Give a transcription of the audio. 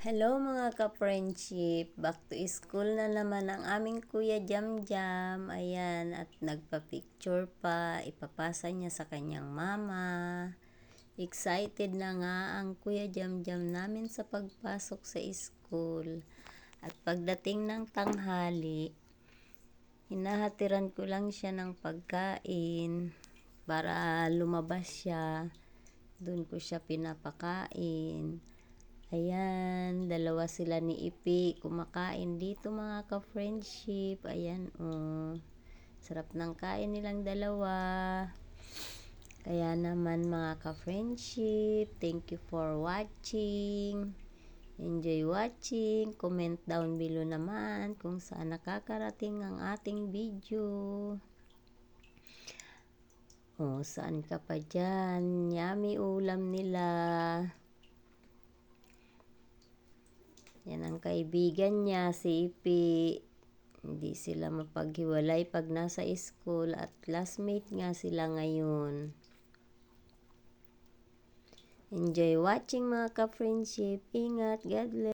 Hello mga ka-friendship, back to school na naman ang aming Kuya Jamjam. Ayan, at nagpa-picture pa, ipapasa niya sa kanyang mama. Excited na nga ang Kuya Jamjam namin sa pagpasok sa school. At pagdating ng tanghali, hinahatiran ko lang siya ng pagkain para lumabas siya. Doon ko siya pinapakain. Ayan, dalawa sila ni Ipi kumakain dito mga ka-friendship. Ayan, oh. Sarap ng kain nilang dalawa. Kaya naman mga ka-friendship, thank you for watching. Enjoy watching. Comment down below naman kung saan nakakarating ang ating video. Oh, saan ka pa dyan? Yummy ulam nila. Yan ang kaibigan niya, si Ipi. Hindi sila mapaghiwalay pag nasa school at classmate nga sila ngayon. Enjoy watching mga ka-friendship. Ingat, God bless.